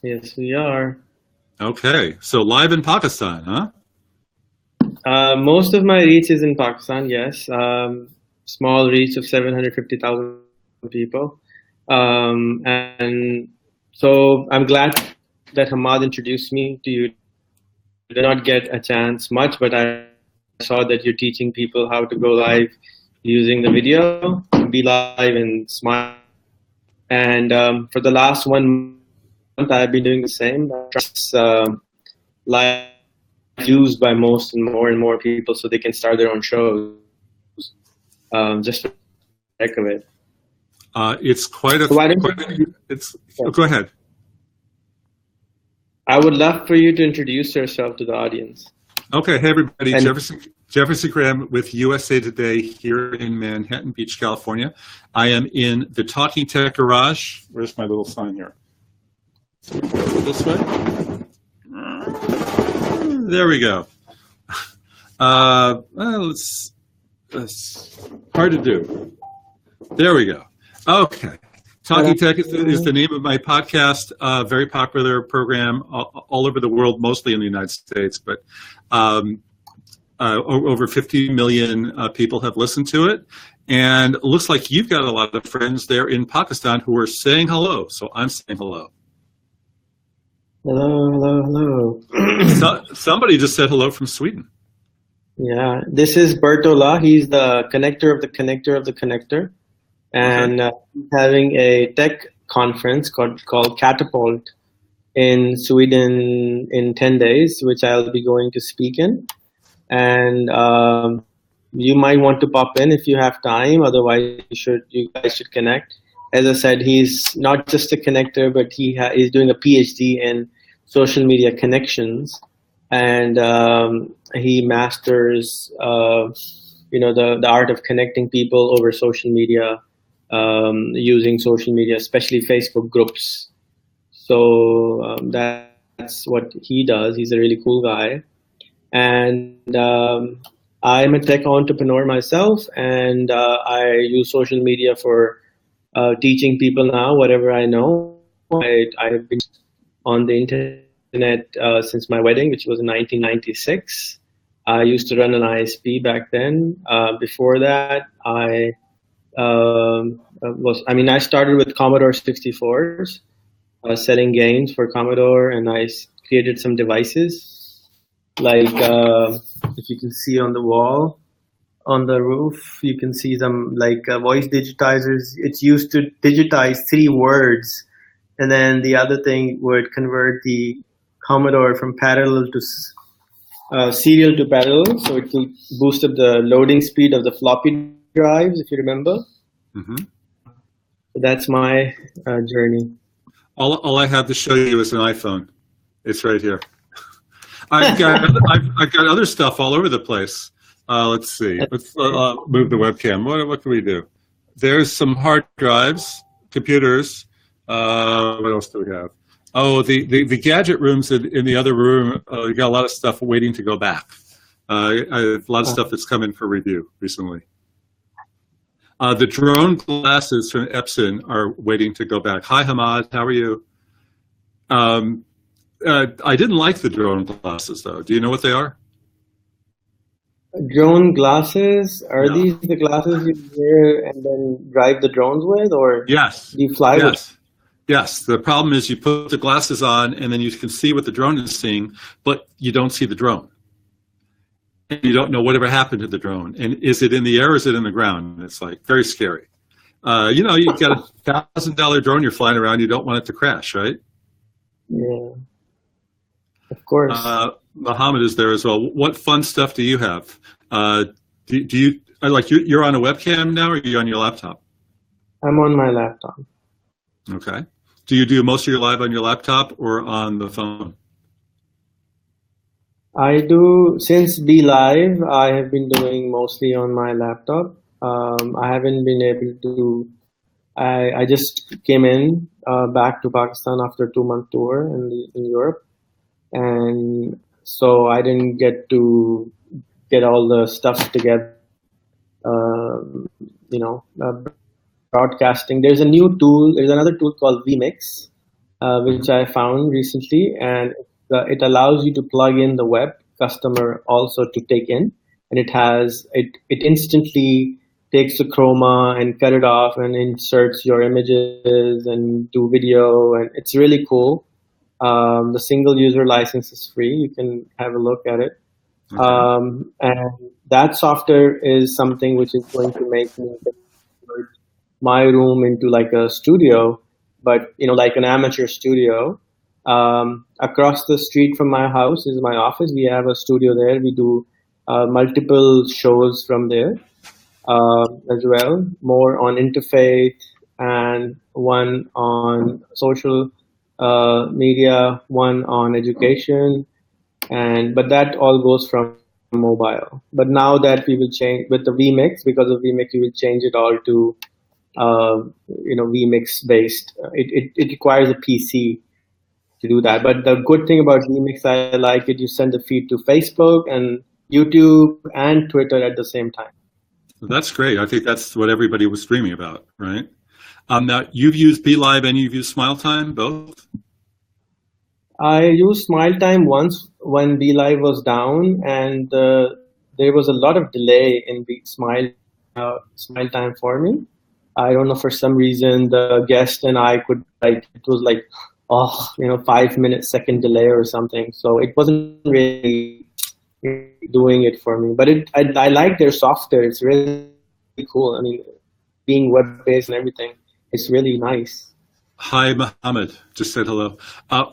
Yes, we are. Okay, so live in Pakistan, huh? Most of my reach is in Pakistan, yes. Small reach of 750,000 people. And so I'm glad that Hamad introduced me to you. I did not get a chance much, but I saw that you're teaching people how to go live using the video, be live and smile. And for the last 1 month, I've been doing the same. Live used by most and more people so they can start their own shows just for the heck of it. It's So why don't you, oh, go ahead. I would love for you to introduce yourself to the audience. Okay, hey everybody, And Jefferson Graham with USA Today here in Manhattan Beach, California. I am in the Talking Tech Garage. Where's my little sign here? So we go this way. There we go. It's hard to do. There we go. Okay. Talking Tech is the name of my podcast, very popular program all over the world, mostly in the United States, but over 50 million people have listened to it. And it looks like you've got a lot of friends there in Pakistan who are saying hello, so I'm saying hello. hello, hello. Somebody just said hello from Sweden. Yeah, this is Bertola. He's the connector of the connector of the connector. And he's having a tech conference called Catapult in Sweden in 10 days, which I'll be going to speak in. And you might want to pop in if you have time. Otherwise, you guys should connect. As I said, he's not just a connector, but he's doing a PhD in social media connections, and he masters the art of connecting people over social media, using social media, especially Facebook groups. So that's what he does. He's a really cool guy. And I'm a tech entrepreneur myself, and I use social media for teaching people now whatever I know. I have been on the internet since my wedding, which was in 1996. I used to run an ISP back then. Before that, I started with Commodore 64s, selling games for Commodore, and I created some devices. Like if you can see on the wall, on the roof, you can see some voice digitizers. It's used to digitize 3 words, and then the other thing would convert the Commodore from parallel to serial to parallel, so it will boost up the loading speed of the floppy drives, if you remember. Mm-hmm. So that's my journey. All I have to show you is an iPhone. It's right here. I've got other stuff all over the place. Let's see. Let's move the webcam. What can we do? There's some hard drives, computers. What else do we have? Oh, the gadget rooms in the other room. You got a lot of stuff waiting to go back. I have a lot of stuff that's come in for review recently. The drone glasses from Epson are waiting to go back. Hi, Hamad. How are you? I didn't like the drone glasses, though. Do you know what they are? Drone glasses? Are these the glasses you wear and then drive the drones with, or yes, do you fly with? Yes. The problem is you put the glasses on and then you can see what the drone is seeing, but you don't see the drone. And you don't know whatever happened to the drone. And is it in the air or is it in the ground? It's like very scary. You've got a $1,000 drone you're flying around. You don't want it to crash, right? Yeah. Of course. Muhammad is there as well. What fun stuff do you have? Do you you're on a webcam now, or are you on your laptop? I'm on my laptop. Okay. Do you do most of your live on your laptop or on the phone? I do, since Be Live, I have been doing mostly on my laptop. I haven't been able to. I just came in back to Pakistan after a 2-month tour in Europe. And so I didn't get to get all the stuff together, broadcasting. There's another tool called vMix, which I found recently, and it allows you to plug in the web customer also to take in, and it instantly takes the chroma and cut it off and inserts your images and do video, and it's really cool. The single user license is free. You can have a look at it. Okay. And that software is something which is going to make me convert my room into like a studio, but like an amateur studio. Across the street from my house is my office. We have a studio there. We do multiple shows from there as well, more on interfaith and one on social media, one on education, and but that all goes from mobile. But now that we will change with the vmix, because of vmix we will change it all to vmix based. It requires a pc to do that, but the good thing about vmix, I like it, you send the feed to Facebook and YouTube and Twitter at the same time. That's great. I think that's what everybody was dreaming about, right? Now, you've used BeLive and you've used SmileTime, both? I used SmileTime once when BeLive was down, and there was a lot of delay in SmileTime for me. I don't know, for some reason the guest and I could, like, it was like 5 minute second delay or something. So it wasn't really doing it for me. But I like their software. It's really cool. I mean, being web based and everything, it's really nice. Hi, Mohammed. Just said hello.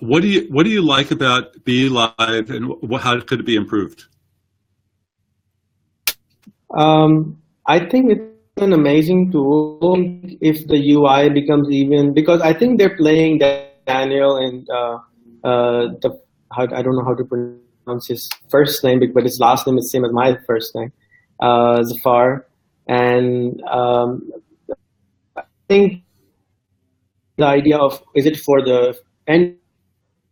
What do you like about BeLive, and how could it be improved? I think it's an amazing tool if the UI becomes even, because I think they're playing Daniel and I don't know how to pronounce his first name, but his last name is same as my first name, Zafar, and I think the idea of, is it for the end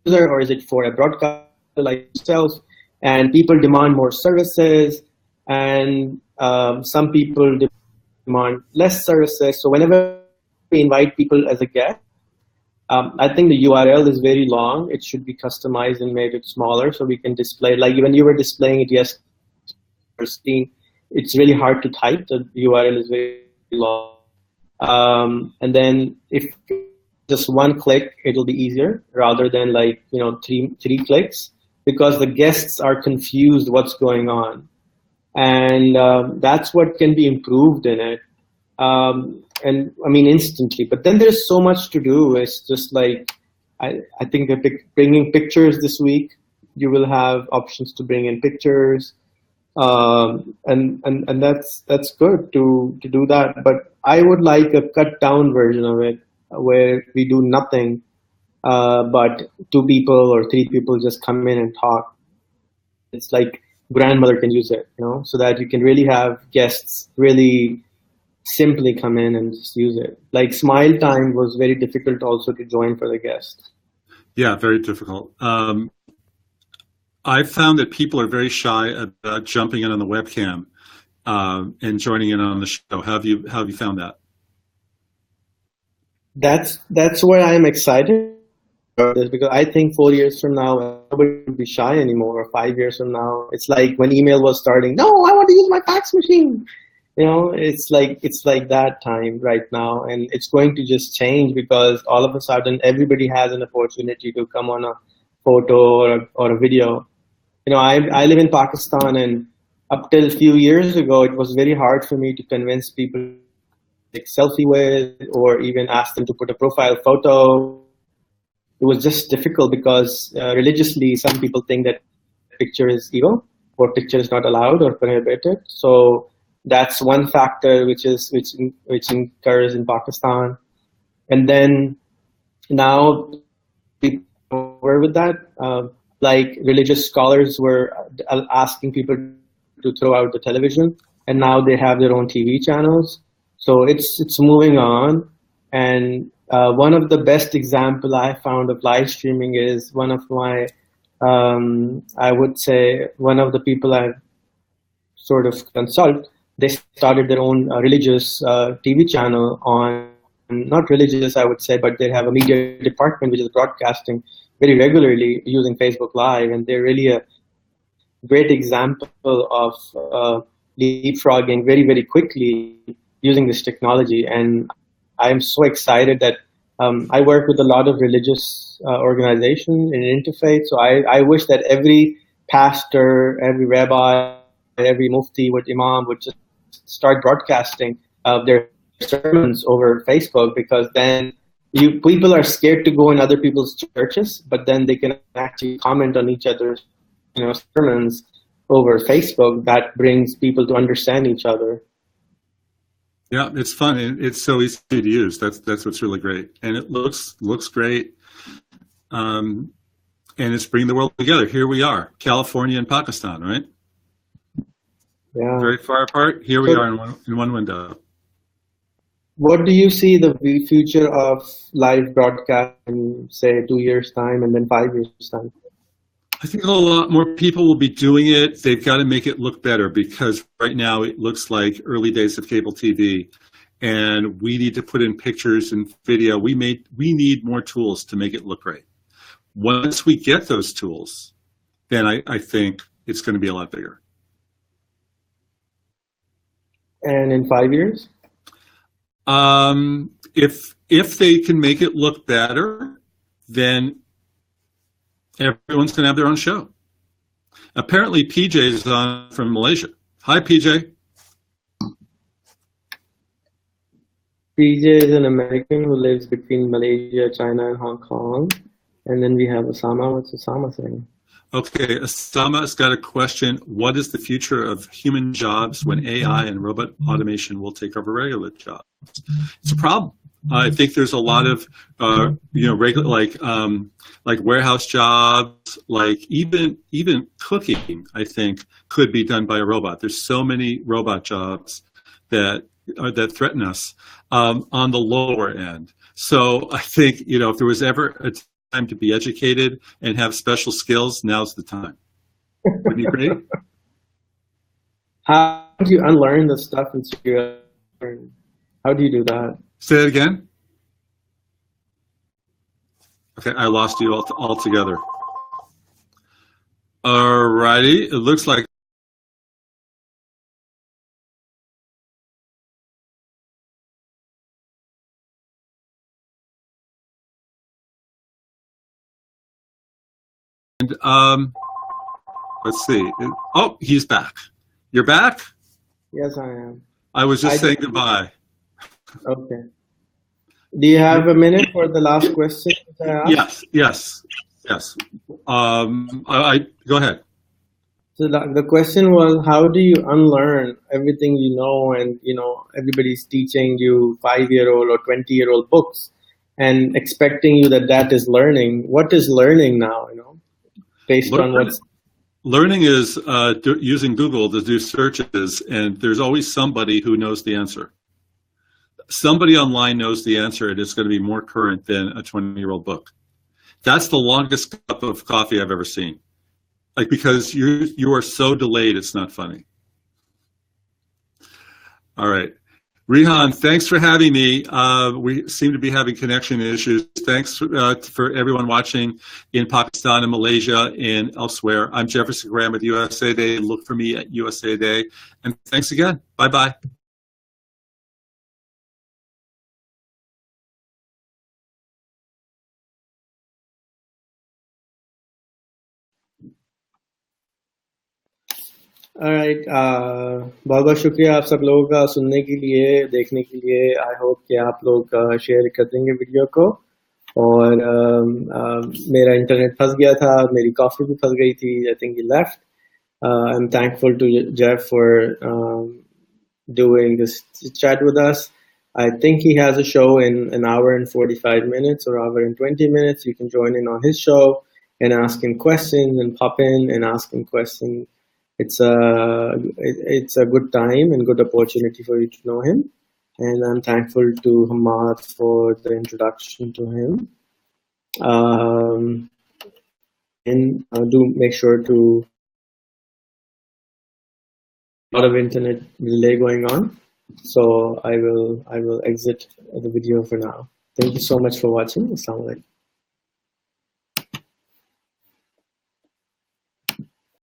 user or is it for a broadcaster like yourself? And people demand more services, and some people demand less services. So whenever we invite people as a guest, I think the URL is very long. It should be customized and made it smaller so we can display, like when you were displaying it yesterday, it's really hard to type. The URL is very long. And then if just one click, it'll be easier rather than like, three clicks, because the guests are confused what's going on. And that's what can be improved in it. And I mean, instantly. But then there's so much to do. It's just like, I think bringing pictures this week, you will have options to bring in pictures. And that's good to do that. But I would like a cut down version of it where we do nothing, but 2 people or 3 people just come in and talk. It's like grandmother can use it, so that you can really have guests really simply come in and just use it. Like SmileTime was very difficult also to join for the guest. Yeah, very difficult. I've found that people are very shy about jumping in on the webcam and joining in on the show. How have you found that? That's where I'm excited about this, because I think 4 years from now, nobody will be shy anymore. Or 5 years from now, it's like when email was starting. No, I want to use my fax machine. It's like that time right now, and it's going to just change because all of a sudden everybody has an opportunity to come on a photo or a video. I live in Pakistan, and up till a few years ago, it was very hard for me to convince people to take selfie with, or even ask them to put a profile photo. It was just difficult because religiously, some people think that picture is evil, or picture is not allowed or prohibited. So that's one factor which occurs in Pakistan. And then now people were with that. Like religious scholars were asking people to throw out the television, and now they have their own TV channels. So it's moving on. And one of the best example I found of live streaming is one of my, I would say, one of the people I sort of consult. They started their own religious TV channel on not religious, I would say, but they have a media department which is broadcasting very regularly using Facebook Live, and they're really a great example of leapfrogging very, very quickly using this technology. And I'm so excited that I work with a lot of religious organizations in interfaith, so I wish that every pastor, every rabbi, every mufti, imam would just start broadcasting their sermons over Facebook, because then people are scared to go in other people's churches, but then they can actually comment on each other's sermons over Facebook. That brings people to understand each other. Yeah, it's fun and it's so easy to use. That's what's really great, and it looks great. And it's bringing the world together. Here we are, California and Pakistan, right? Yeah. Very far apart. Here we are in one window. What do you see the future of live broadcast in, say, 2 years' time and then 5 years' time? I think a lot more people will be doing it. They've got to make it look better, because right now it looks like early days of cable TV, and we need to put in pictures and video. We need more tools to make it look great. Once we get those tools, then I think it's going to be a lot bigger. And in 5 years? If they can make it look better, then everyone's going to have their own show. Apparently, PJ is on from Malaysia. Hi, PJ. PJ is an American who lives between Malaysia, China, and Hong Kong. And then we have Osama. What's Osama saying? Okay, Osama's got a question. What is the future of human jobs when AI and robot automation will take over regular jobs? It's a problem. I think there's a lot of regular like warehouse jobs, like even cooking, I think could be done by a robot. There's so many robot jobs that threaten us on the lower end. So I think if there was ever a time to be educated and have special skills, now's the time. Wouldn't you agree? How do you unlearn the stuff and learn? How do you do that? Say that again. Okay, I lost you altogether. All righty, it looks like let's see. Oh, he's back. You're back? Yes, I am. I was just saying goodbye. Okay. Do you have a minute for the last question? Yes. I go ahead. So the question was, how do you unlearn everything you know, and everybody's teaching you 5-year-old or 20-year-old books and expecting you that is learning? What is learning now, based on what's... Learning is using Google to do searches, and there's always somebody who knows the answer. Somebody online knows the answer, and it's going to be more current than a 20-year-old book. That's the longest cup of coffee I've ever seen. Like, because you are so delayed, it's not funny. All right. Rehan, thanks for having me. We seem to be having connection issues. Thanks for everyone watching in Pakistan and Malaysia and elsewhere. I'm Jefferson Graham with USA Day. Look for me at USA Day. And thanks again. Bye-bye. Alright, बहुत बहुत शुक्रिया आप सब लोगों का सुनने के लिए, देखने के लिए. आई होप कि आप लोग शेयर कर देंगे वीडियो को. और मेरा इंटरनेट फंस गया था, मेरी कॉफी भी फंस गई थी. I think he left. I'm thankful to Jeff for doing this chat with us. I think he has a show in an hour and 45 minutes or hour and 20 minutes. You can join in on his show and ask him questions and pop in and ask him questions. It's a good time and good opportunity for you to know him, and I'm thankful to Hamad for the introduction to him. And do make sure to a lot of internet delay going on. So I will exit the video for now. Thank you so much for watching. Assalamu alaikum.